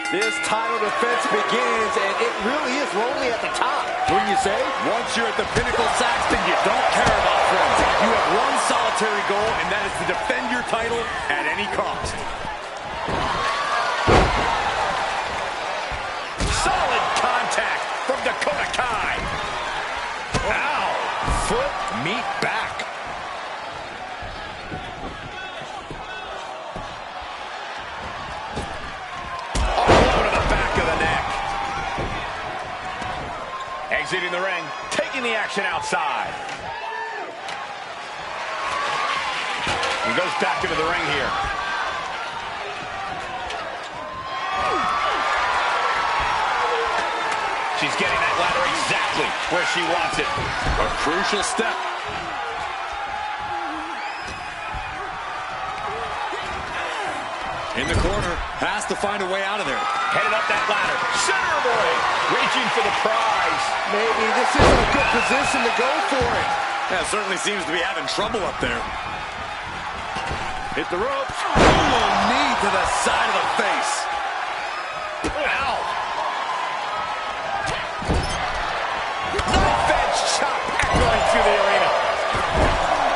This title defense begins, and it really is lonely at the top. Wouldn't you say? Once you're at the pinnacle, Saxton, you don't care about friends. You have one solitary goal, and that is to defend your title at any cost. Solid contact from Dakota Kai. Ow! Foot meet back. Exiting the ring, taking the action outside. He goes back into the ring here. She's getting that ladder exactly where she wants it. A crucial step. In the corner, has to find a way out of there. Headed up that ladder, center of the ring, reaching for the prize. Maybe this isn't a good position to go for it. Yeah, certainly seems to be having trouble up there. Hit the ropes. Ooh, knee to the side of the face. Ow! Knife-edge chop echoing through the arena.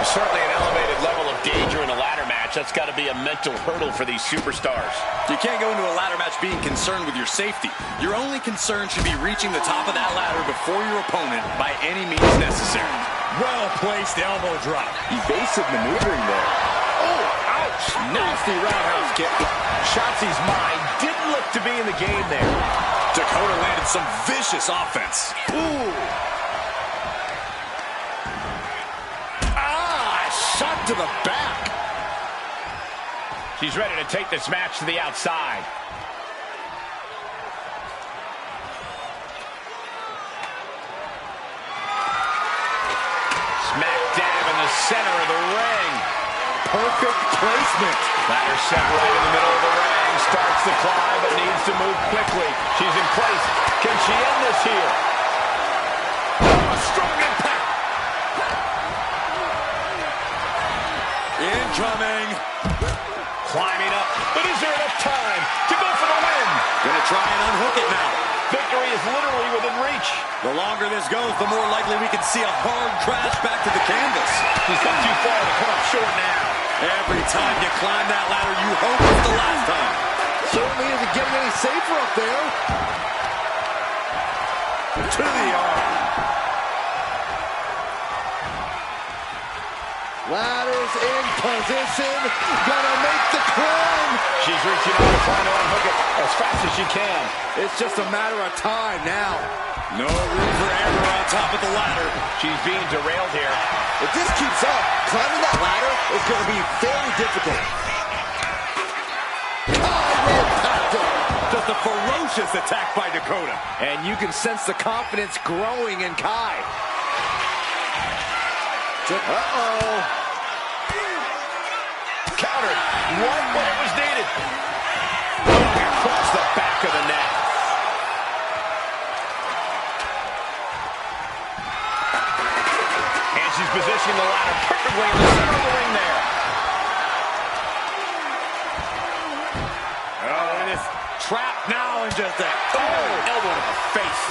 Certainly an elevated level of danger in a ladder match. That's got to be a mental hurdle for these superstars. You can't go into a ladder match being concerned with your safety. Your only concern should be reaching the top of that ladder before your opponent by any means necessary. Well-placed elbow drop. Evasive maneuvering there. Oh, ouch! Nasty roundhouse kick. Shotzi's mind didn't look to be in the game there. Dakota landed some vicious offense. Ooh! Shot to the back. She's ready to take this match to the outside. Smack dab in the center of the ring. Perfect placement. Ladder set right in the middle of the ring. Starts to climb, but needs to move quickly. She's in place. Can she end this here? Oh, a strong impact. Incoming. Climbing up, but is there enough time to go for the win? Gonna try and unhook it now. Victory is literally within reach. The longer this goes, the more likely we can see a hard crash back to the canvas. She's got too far to come up short now. Every time you climb that ladder, you hope it's the last time. Certainly isn't getting any safer up there. To the arm. Ladder's in position. Gonna make the climb. She's reaching out to try to unhook it as fast as she can. It's just a matter of time now. No room for error on top of the ladder. She's being derailed here. If this keeps up, climbing that ladder is going to be very difficult. Just a ferocious attack by Dakota. And you can sense the confidence growing in Kai. Uh-oh. Countered. Right when it was needed. Across the back of the neck. And she's positioning the ladder perfectly in the center of the ring there. Oh, and it's trapped now in just a elbow to the face.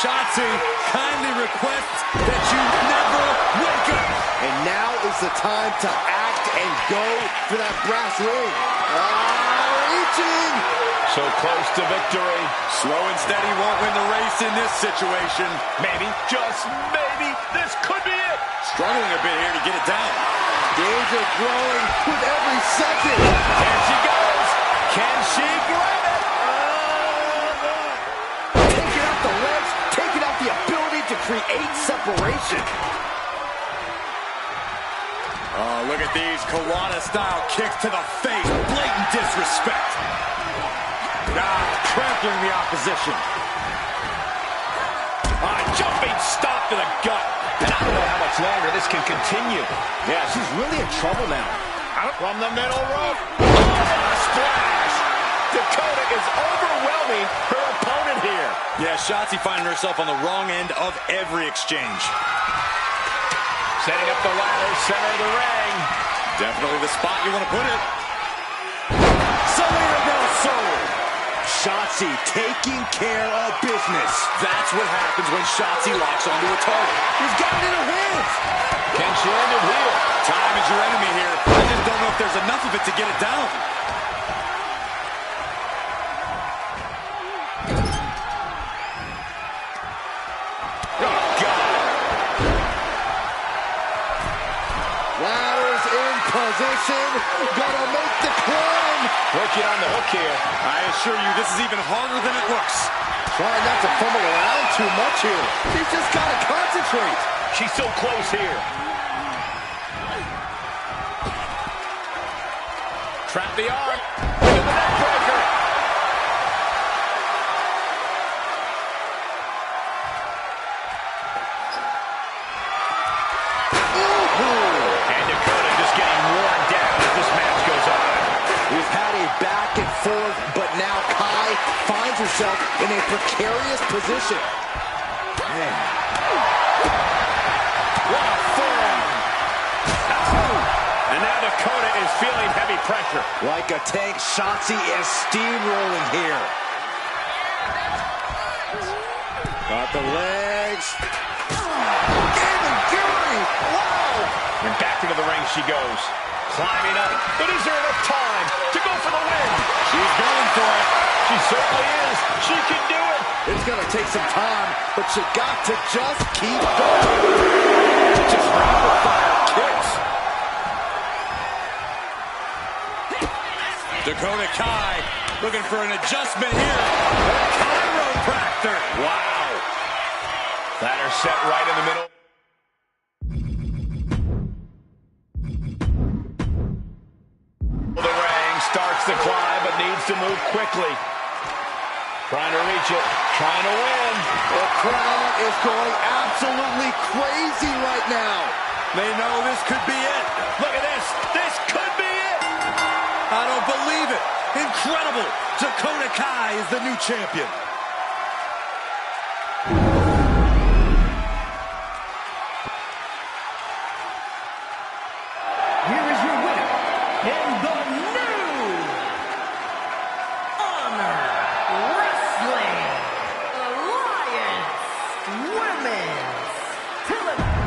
Shotzi kindly requests that you never wake up. And now is the time to act and go for that brass ring. Reaching. So close to victory. Slow and steady won't win the race in this situation. Maybe, just maybe, this could be it. Struggling a bit here to get it down. Danger growing with every second. There she goes. Can she grab it? Taking out the legs, taking out the ability to create separation. Oh, look at these Kawada-style kicks to the face. Blatant disrespect. Trampling the opposition. Jumping stop to the gut. And I don't know how much longer this can continue. Yeah, she's really in trouble now. From the middle rope. Oh, splash. Dakota is overwhelming her opponent here. Yeah, Shotzi finding herself on the wrong end of every exchange. Setting up the ladder, center of the ring. Definitely the spot you want to put it. Salida del Sol. Shotzi taking care of business. That's what happens when Shotzi locks onto a target. He's got it in her hands. Can she end it here? Time is your enemy here. I just don't know if there's enough of it to get it down. Oh, God. Ladders in position. Gonna make the climb. Working on the hook here. I assure you, this is even harder than it looks. Trying not to fumble around too much here. He's just got to concentrate. She's so close here. Trap the arm. Look at the neck breaker. And Dakota just getting worn down as this match goes on. We've had a back and forth, but now Kai finds herself in a precarious position. Man. What a forearm. And now Dakota is feeling heavy pressure. Like a tank, Shotzi is steamrolling here. Got the legs. Wow! And back into the ring she goes. Climbing up. But is there enough time to go for the win? She's going for it. She certainly is. She can do it. It's going to take some time, but you got to just keep going. Just rapid fire kicks. Dakota Kai looking for an adjustment here. Chiropractor. Wow. Ladder set right in the middle. The ring starts to climb, but needs to move quickly. Trying to reach it, trying to win. The crowd is going absolutely crazy right now. They know this could be it. Look at this. This could be it. I don't believe it. Incredible. Dakota Kai is the new champion. Here is your winner, and the new Honor Wrestling Alliance Women's Television.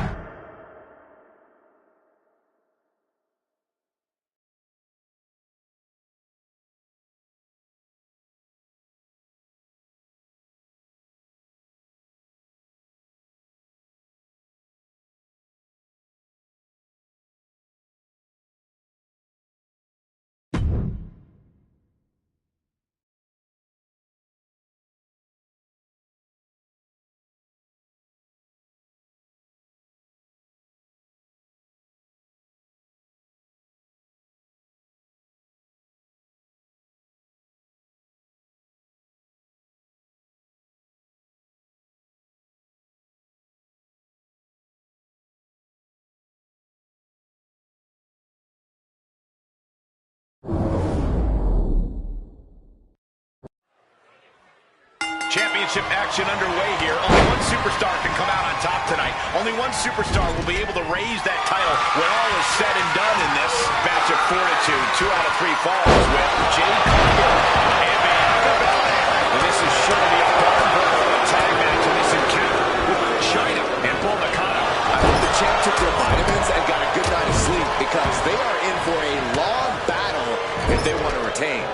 Championship action underway here. Only one superstar can come out on top tonight. Only one superstar will be able to raise that title when all is said and done in this match of fortitude. 2 out of 3 falls with Jade Cargill and Bianca Belair. And this is sure to be a barn burner of a tag match in this encounter with Chyna and Bull Nakano. I hope the champ took their vitamins and got a good night of sleep, because they are in for a long battle if they want to retain.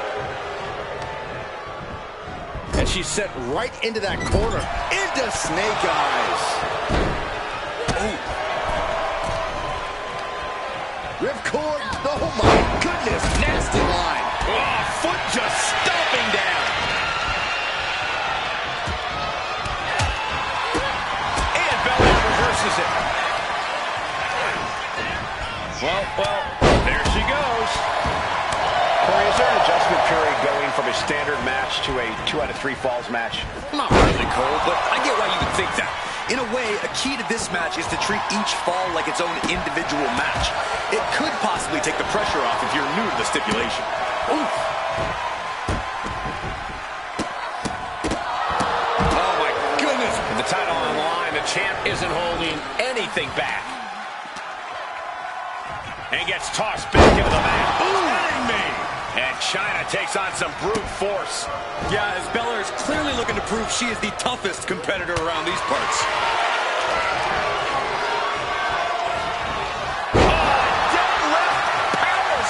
And she's set right into that corner, into Snake Eyes. Ooh. Ripcord, oh my goodness, nasty line. Oh, foot just stomping down. And Belair reverses it. Well, there she goes. Corey, is there an adjustment period going from a standard match to a 2 out of 3 falls match? Not really, Cole, but I get why you would think that. In a way, a key to this match is to treat each fall like its own individual match. It could possibly take the pressure off if you're new to the stipulation. Oof. Oh, my goodness. With the title on the line, the champ isn't holding anything back. And gets tossed back into the mat. Kidding me. And Chyna takes on some brute force. Yeah, as Belair is clearly looking to prove she is the toughest competitor around these parts.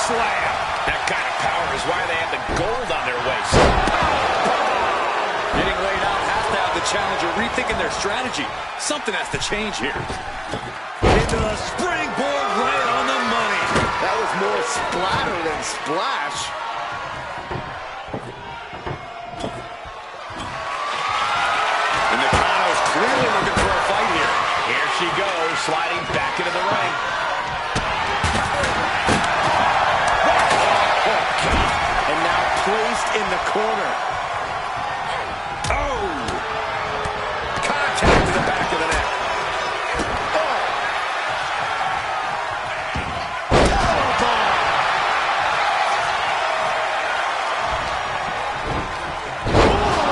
Slam. That kind of power is why they have the gold on their waist. Getting laid out has to have the challenger rethinking their strategy. Something has to change here. Into the springboard right on the money. That was more splatter than splash. And Nakano's clearly looking for a fight here. Here she goes, sliding back into the ring. And now placed in the corner. Oh! Contact to the back of the neck.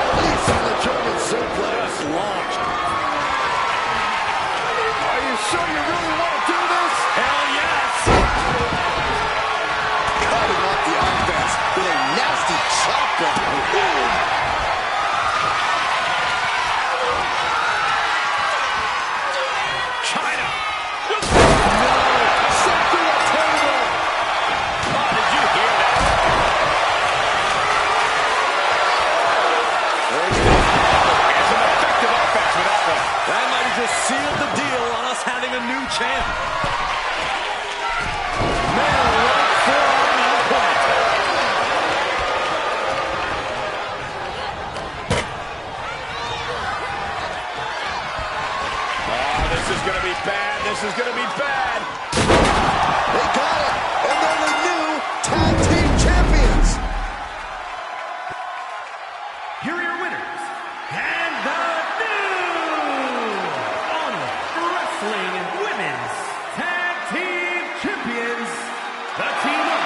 Release on the German suplex. Launched. Are you sure you really want to do this? Hell yes! Cutting off the offense with a nasty chop block. Chyna! Sent through a table. Oh, did you hear that? It's an effective offense with that one. That might have just sealed the deal on us having a new champ. Man, right forearm on point. Oh, this is going to be bad. This is going to be bad. They got it. And they're the new tag team champions. Here are your winners, and the new Honor Wrestling Women's Tag Team Champions, the team of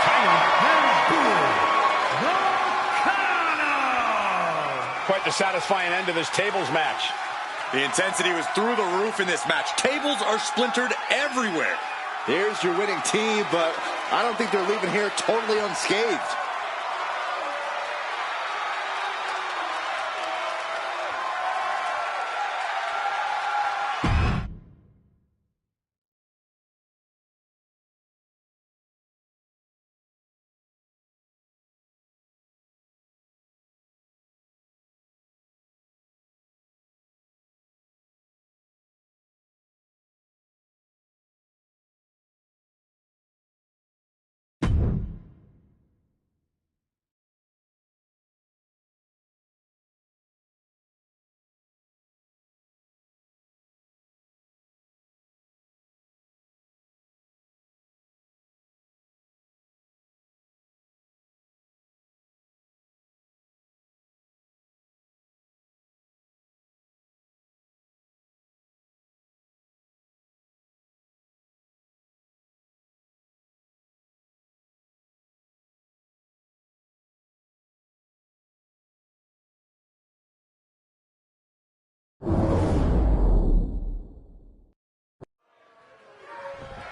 Chyna and Bull Nakano. Quite the satisfying end to this tables match. The intensity was through the roof in this match. Tables are splintered everywhere. Here's your winning team, but I don't think they're leaving here totally unscathed.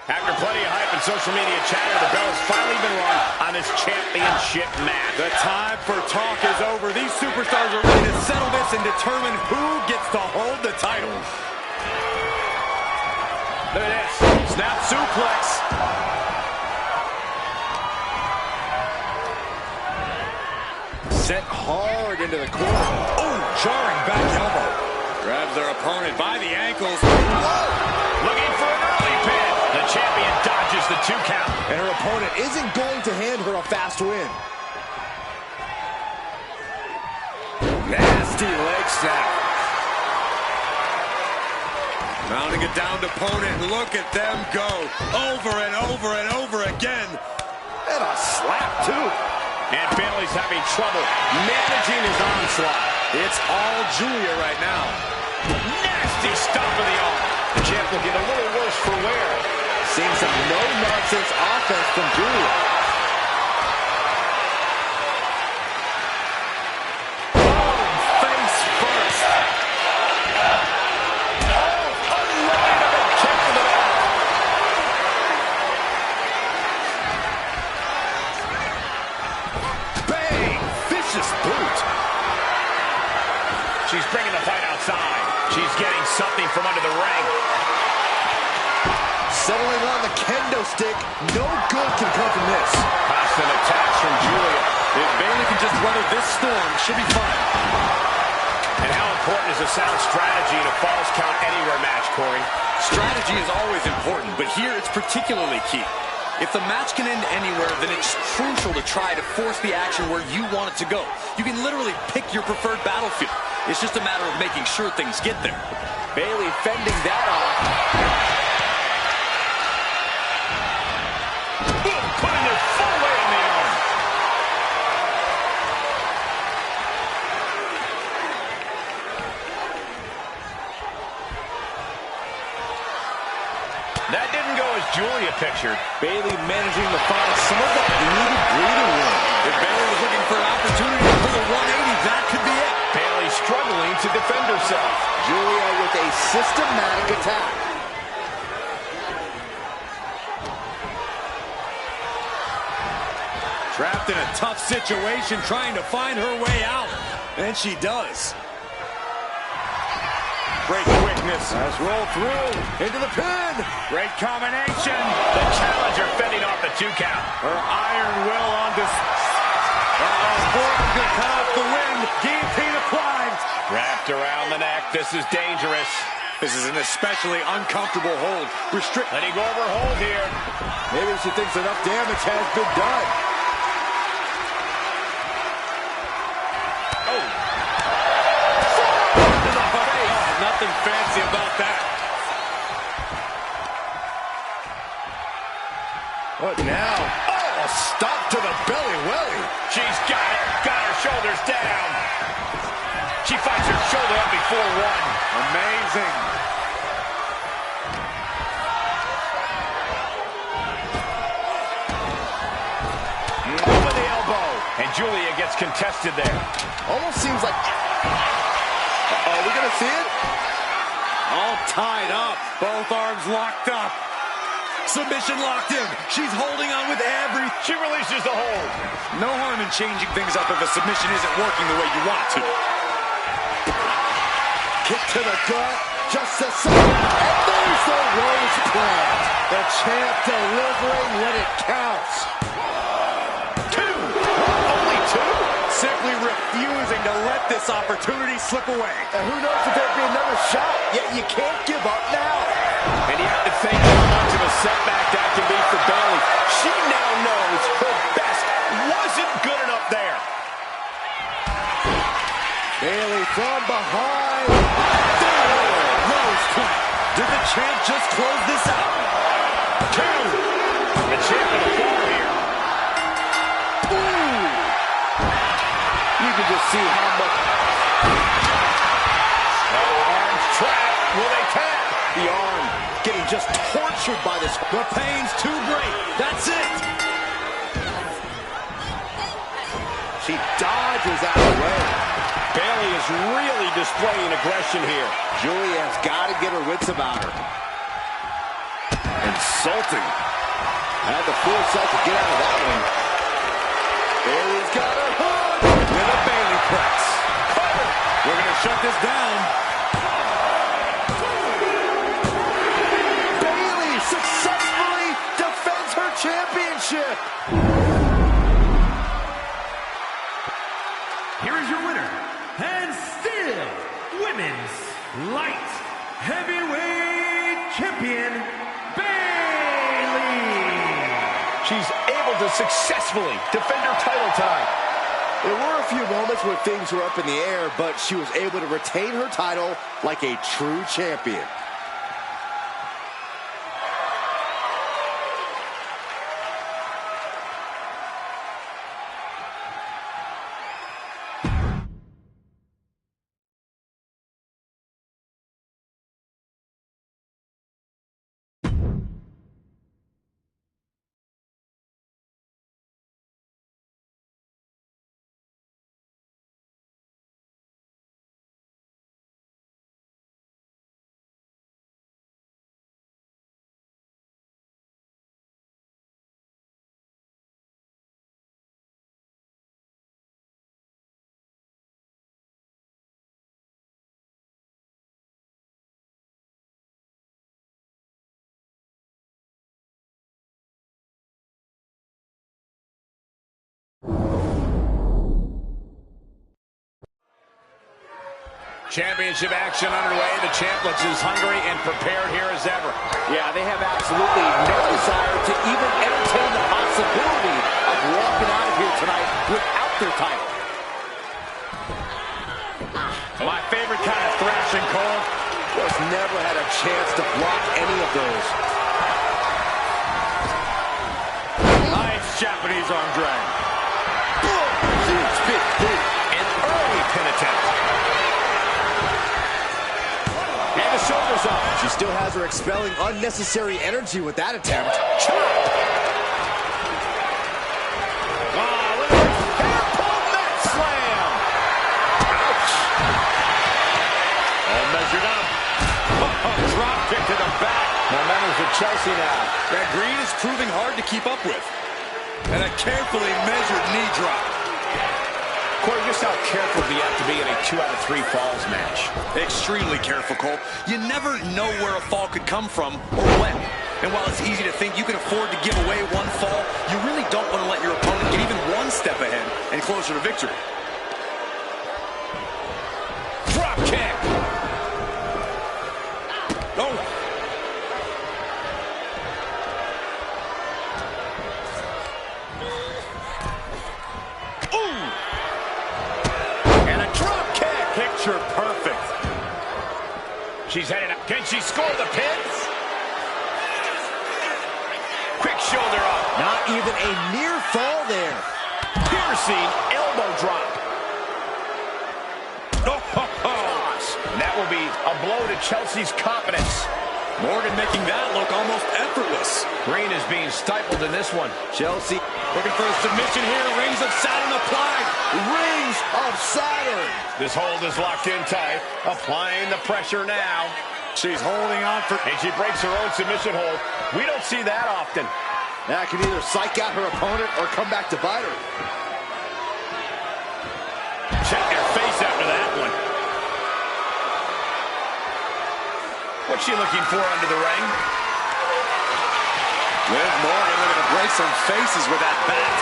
After plenty of hype and social media chatter, the bell has finally been rung on this championship match. The time for talk is over. These superstars are ready to settle this and determine who gets to hold the title. Look at this. Snap suplex. Set hard into the corner. Oh, jarring back elbow. Grabs their opponent by the ankles. Whoa! Looking for an early pin. The champion dodges the 2 count. And her opponent isn't going to hand her a fast win. Nasty leg snap. Mounting it down to opponent. Look at them go. Over and over and over again. And a slap, too. And Bayley's having trouble managing his onslaught. It's all Julia right now. Nasty stomp of the arm. The champ looking a little worse for wear. Seeing some no-nonsense offense from Julia. Face first. Oh, unbelievable kick to the back. She's bringing the fight outside. She's getting something from under the ring. Settling on the kendo stick. No good can come from this. Constant attacks from Giulia. If Bayley can just weather this storm, she'll be fine. And how important is a sound strategy in a Falls Count Anywhere match, Corey? Strategy is always important, but here it's particularly key. If the match can end anywhere, then it's crucial to try to force the action where you want it to go. You can literally pick your preferred battlefield. It's just a matter of making sure things get there. Bayley fending that off. Boom! Putting their full weight on the arm. That didn't go as Giulia pictured. Bayley managing to find some of that needed breathing room. If Bayley was looking for an opportunity for the 180, that could be it. Bayley struggling to defend herself. Giulia with a systematic attack. Trapped in a tough situation, trying to find her way out. And she does. Great quickness. Let's roll through. Into the pin. Great combination. The challenger fending off the 2 count. Her iron will on Forearm gonna cut off the wind. Guillotine applied. Wrapped around the neck. This is dangerous. This is an especially uncomfortable hold. Letting go of her hold here. Maybe she thinks enough damage has been done. Nothing fancy about that. What now? Oh, a stop to the belly welly. She's got it. Got her shoulders down. She fights her shoulder up before one. Amazing. Over the elbow. And Giulia gets contested there. Almost seems like... Are we going to see it? All tied up. Both arms locked up. Submission locked in. She's holding on with every... She releases the hold. No harm in changing things up if a submission isn't working the way you want it to. Kick to the gut. Just a second. And there's the rose plant. The champ delivering when it counts. 2. Only 2? Simply refusing to let this opportunity slip away. And who knows if there'd be another shot, yet you can't give up now. And you have to think how much of a setback that can be for Bayley. She now knows her best wasn't good enough there. Bayley from behind. Rose plant. Did the champ just close this out? 2. The champ in the fall here. Ooh. You can just see how much... Arms trapped. Will they tap? The arm getting just tortured by this. The pain's too great. That's it. She dodges out of the way. Bayley is really displaying aggression here. Giulia's got to get her wits about her. Insulting. Had the foresight to get out of that one. Bayley's got her hook. With a Bayley press. We're going to shut this down. Bayley successfully defends her championship. Here is your winner, and still Women's Light Heavyweight Champion, Bayley. She's able to successfully defend her title tonight. There were a few moments where things were up in the air, but she was able to retain her title like a true champion. Championship action underway. The champ looks as hungry and prepared here as ever. Yeah, they have absolutely no desire to even entertain the possibility of walking out of here tonight without their title. My favorite kind of thrashing, Cole. Just never had a chance to block any of those. Nice Japanese arm drag. Huge big boot. An early pin attempt. And the shoulders up. She still has her expelling unnecessary energy with that attempt. Chop. Oh, look at this. Hair pull mat slam. Ouch. All measured up. Oh, drop kick to the back. Momentum for Chelsea now. That Green is proving hard to keep up with. And a carefully measured knee drop. Corey, just how careful do you have to be in a 2 out of 3 falls match? Extremely careful, Cole. You never know where a fall could come from or when. And while it's easy to think you can afford to give away one fall, you really don't want to let your opponent get even one step ahead and closer to victory. Drop kick. Oh. Ooh. And a drop kick. Picture perfect. She's heading up. Can she score the pins? Quick shoulder up. Not even a near fall there. Piercing elbow drop. Oh, ho, ho. And that will be a blow to Chelsea's confidence. Morgan making that look almost effortless. Green is being stifled in this one. Chelsea Looking for a submission here. Rings of Saturn applied. Rings of Saturn. This hold is locked in tight. Applying the pressure now. She's holding on for... And she breaks her own submission hold. We don't see that often. That can either psych out her opponent or come back to bite her. Check her face after that one. What's she looking for under the ring? Liv Morgan looking to break some faces with that bat.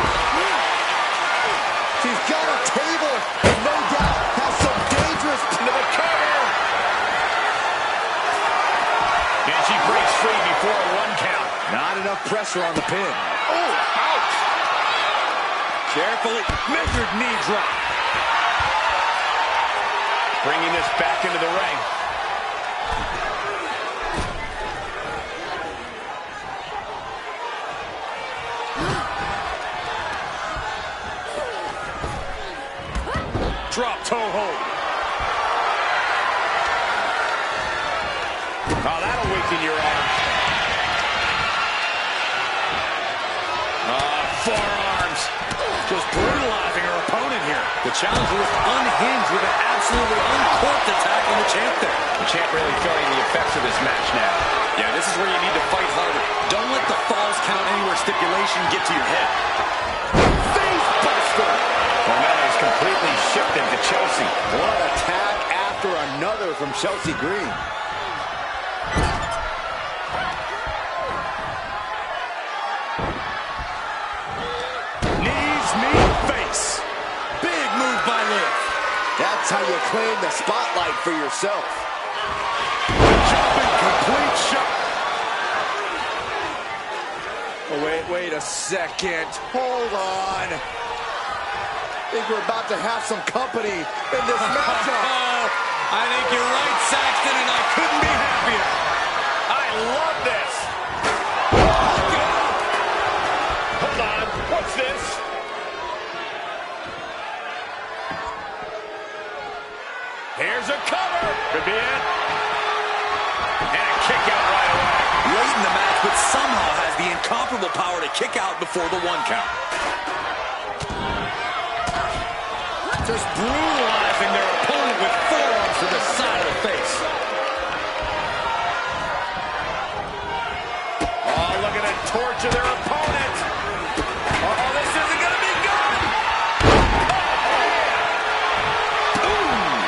She's got a table and no doubt has some dangerous... Into the cover. And she breaks free before a 1 count. Not enough pressure on the pin. Oh, ouch. Carefully measured knee drop. Bringing this back into the ring. Drop toe hold. Oh, that'll weaken your arm. Forearms. Just brutalizing her opponent here. The challenger was unhinged with an absolutely uncorked attack on the champ there. The champ really feeling the effects of this match now. Yeah, this is where you need to fight harder. Don't let the falls count anywhere stipulation get to your head. Face buster. Momentum is completely shifted to Chelsea. One attack after another from Chelsea Green. Knees, meet, face. Big move by Liv. That's how you claim the spotlight for yourself. Jumping complete shot. Oh, wait a second. Hold on. I think we're about to have some company in this matchup. I think you're right, Saxton, and I couldn't be happier. I love this. Hold on. What's this? Here's a cover. Could be it. And a kick out right away. Late in the match, but somehow has the incomparable power to kick out before the 1 count. Just brutalizing their opponent with forearms to the side of the face. Oh, look at it torture their opponent. Oh, this isn't going to be good. Ooh.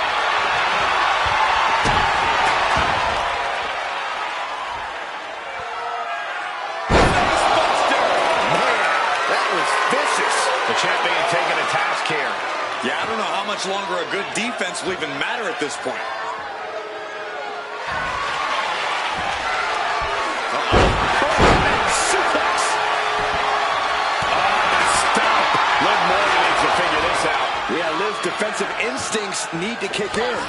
Facebuster. Man, that was vicious. The champion taking a task here. Yeah, I don't know how much longer a good defense will even matter at this point. Suplex. Stop. Liv Morgan needs to figure this out. Yeah, Liv's defensive instincts need to kick in.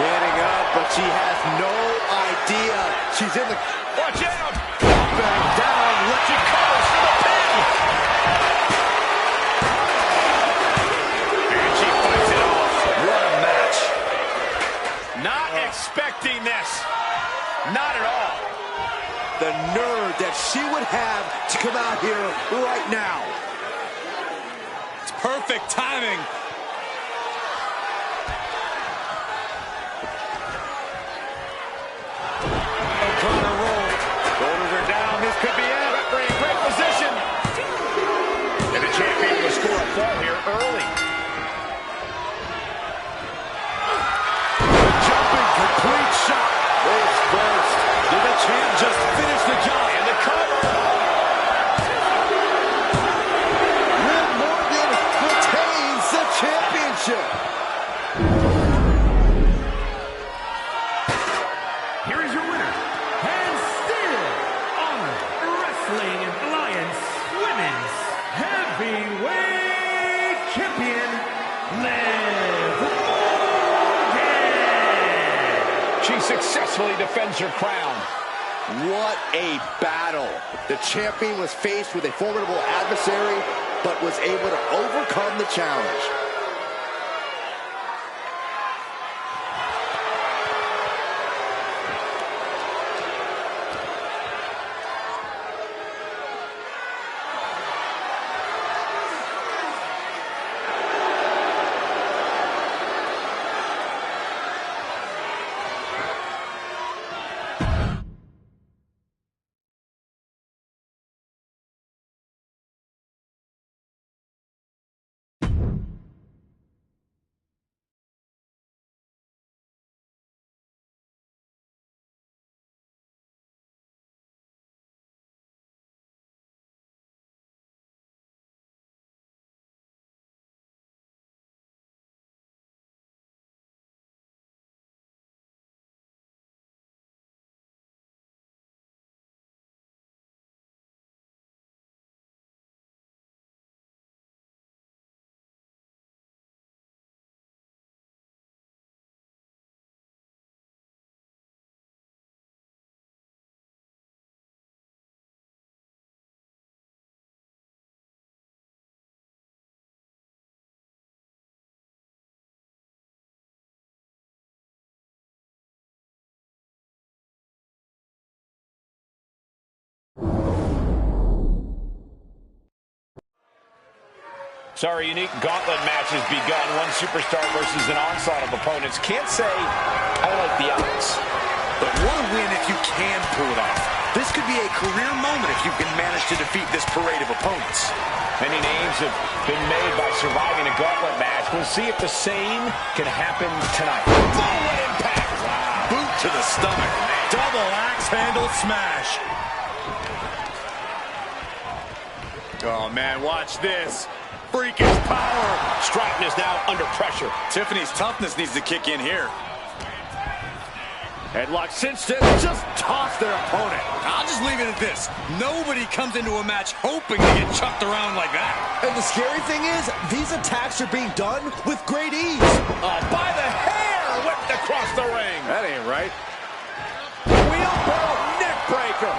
Getting up, but she has no idea. She's in the... Watch out. Back down. Let you covers for the pin. And she fights it off. What a match. Not expecting this. Not at all. The nerve that she would have to come out here right now. It's perfect timing. O'Connor rolled. Shoulders are down. This could be it. Referee in great position. And the champion will score a fall here early. Jumping complete shot. This burst. Did the champ just finish the job? And the cover. Liv Morgan retains the championship. Here is your winner, and still on Wrestling Alliance Women's Heavyweight Champion, Liv Morgan. She successfully defends her crown. What a battle. The champion was faced with a formidable adversary, but was able to overcome the challenge. So our unique gauntlet match has begun. One superstar versus an onslaught of opponents. Can't say I like the odds. But what a win if you can pull it off. This could be a career moment if you can manage to defeat this parade of opponents. Many names have been made by surviving a gauntlet match. We'll see if the same can happen tonight. Full impact. Wow. Boot to the stomach. Double axe handle smash. Oh, man, watch this. Freakish power. Stratton is now under pressure. Tiffany's toughness needs to kick in here. Headlock cinched in, just tossed their opponent. I'll just leave it at this. Nobody comes into a match hoping to get chucked around like that. And the scary thing is, these attacks are being done with great ease. By the hair, whipped across the ring. That ain't right. Wheelbarrow neck breaker.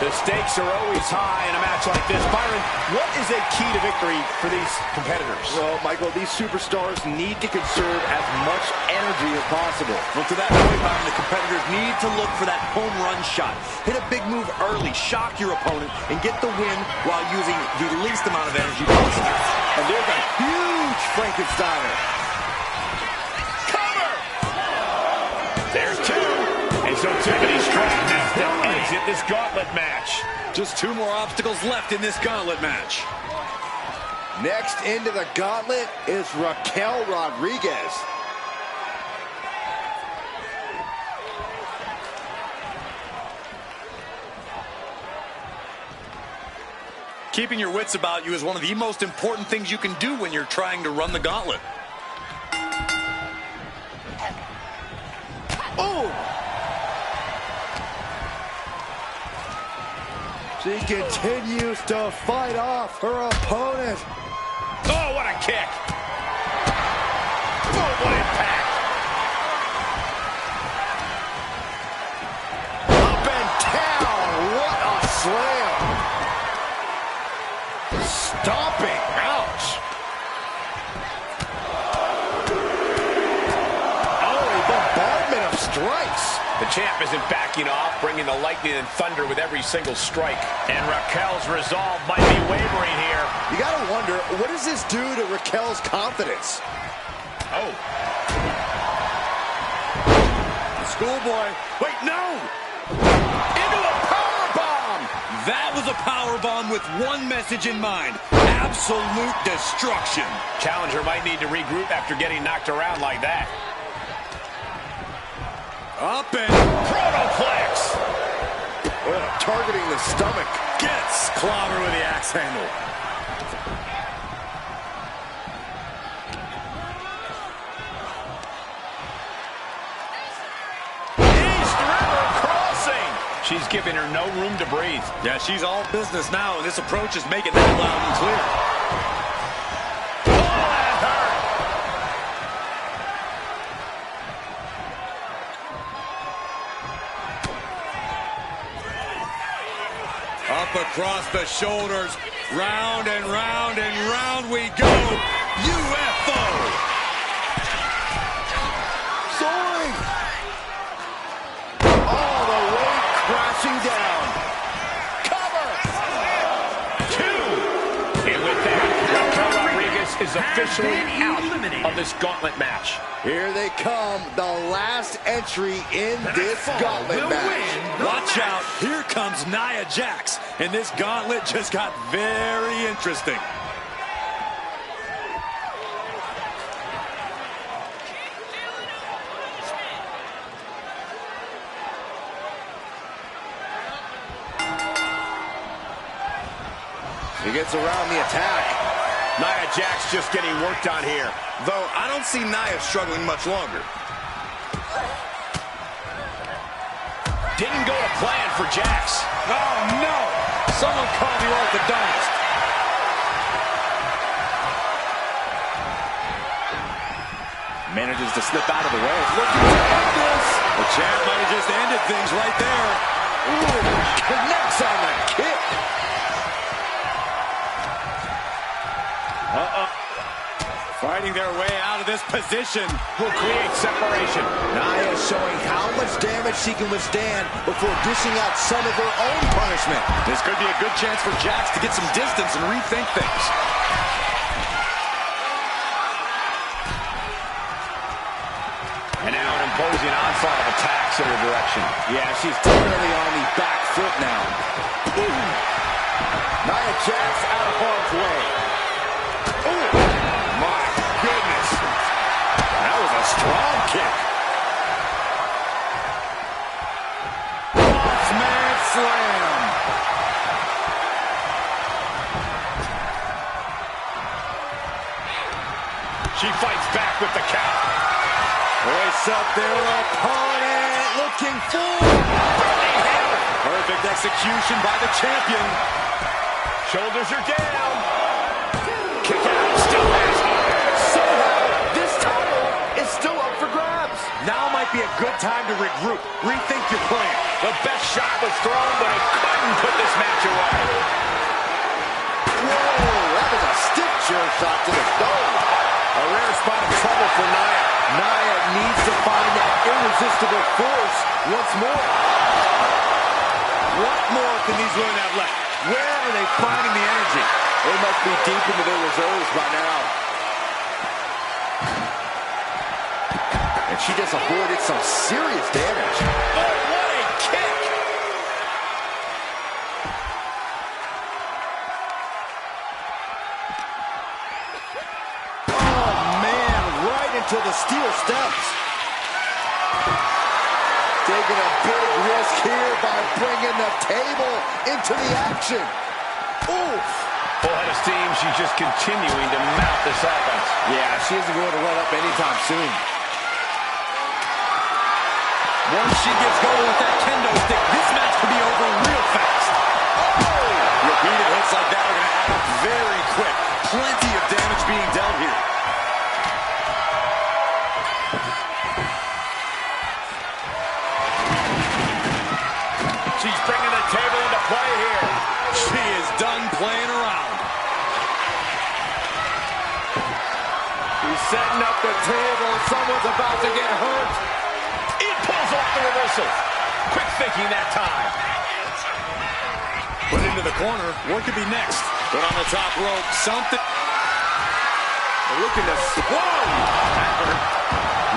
The stakes are always high in a match like this. Byron, what is a key to victory for these competitors? Well, Michael, these superstars need to conserve as much energy as possible. Well, to that point, Byron, the competitors need to look for that home run shot. Hit a big move early, shock your opponent, and get the win while using the least amount of energy possible. And there's a huge Frankensteiner. Cover! There's two. And so Tiffany Stratton has to exit this gauntlet match. Just two more obstacles left in this gauntlet match. Next into the gauntlet is Raquel Rodriguez. Keeping your wits about you is one of the most important things you can do when you're trying to run the gauntlet. Oh! She continues to fight off her opponent. Oh, what a kick. Oh, what impact. Up and down. What a slam. Stomping. Ouch. Oh, a bombardment of strikes. The champ isn't backing off, bringing the lightning and thunder with every single strike. And Raquel's resolve might be wavering here. You gotta wonder, what does this do to Raquel's confidence? Oh. The schoolboy. Wait, no! Into a powerbomb! That was a powerbomb with one message in mind: absolute destruction. Challenger might need to regroup after getting knocked around like that. Up and Protoplex! Targeting the stomach. gets clobbered with the axe handle. East River crossing! She's giving her no room to breathe. Yeah, she's all business now, and this approach is making that loud and clear. Oh, that hurt! Up across the shoulders, round and round and round we go. UFO! Soaring! All the way crashing down. Cover! 2! And with that, Raquel Rodriguez is officially out of this gauntlet match. Here they come, the last entry in this gauntlet match. Watch out, here comes Nia Jax, and this gauntlet just got very interesting. He gets around the attack. Nia Jax just getting worked on here. Though I don't see Nia struggling much longer. Didn't go to plan for Jax. Oh no! Someone call the orthodontist. Manages to slip out of the way. Looking to end this. The champ might have just ended things right there. Ooh, connects on the kick. Fighting their way out of this position. Will create separation. Nia showing how much damage she can withstand before dishing out some of her own punishment. This could be a good chance for Jax to get some distance and rethink things. And now an imposing onslaught of attacks in her direction. Yeah, she's definitely on the back foot now. Ooh. Nia Jax out of harm's way. Ooh. My goodness. That was a strong kick. Bossman slam. She fights back with the count. Brace up their opponent. Looking for. Perfect execution by the champion. Shoulders are down. Kick out. Still has heart. Somehow, this title is still up for grabs. Now might be a good time to regroup. Rethink your plan. The best shot was thrown, but it couldn't put this match away. Whoa, that was a stiff chair shot to the dome. A rare spot of trouble for Nia. Nia needs to find that irresistible force once more. What more can these women have left? Where are they finding the energy? They must be deep into their reserves by now. And she just avoided some serious damage. Oh, what a kick! Oh, man, right into the steel steps. Taking a big risk here by bringing the table into the action. Oof. Full head of steam. She's just continuing to mount this offense. Yeah, she isn't going to let up anytime soon. Once she gets going with that kendo stick, this match could be over real fast. Oh! Repeated hits like that are going to add up very quick. Plenty of damage being dealt here. She's bringing the table into play here. She is done playing around. He's setting up the table. Someone's about to get hurt. It pulls off the reversal. Quick thinking that time. Put into the corner. What could be next? Put on the top rope. Something. They're looking to... Whoa! That hurt.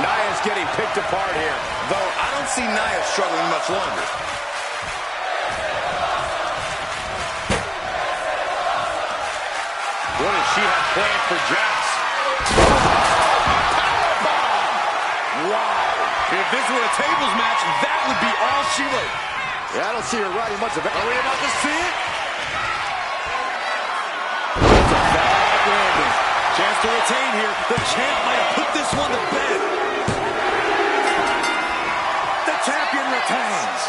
Nia's getting picked apart here. Though I don't see Nia struggling much longer. What does she have planned for Jax? Wow. If this were a tables match, that would be all she wrote. Yeah, I don't see her writing much of it. Are we about to see it? It's a bad landing. Chance to retain here. The champ might have put this one to bed. The champion retains.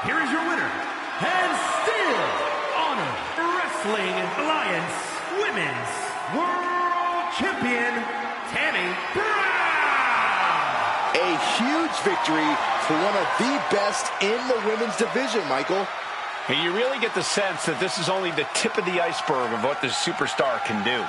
Here is your winner, and still Honor Wrestling Alliance Women's World Champion, Tammy Brown. A huge victory for one of the best in the women's division, Michael. And you really get the sense that this is only the tip of the iceberg of what this superstar can do.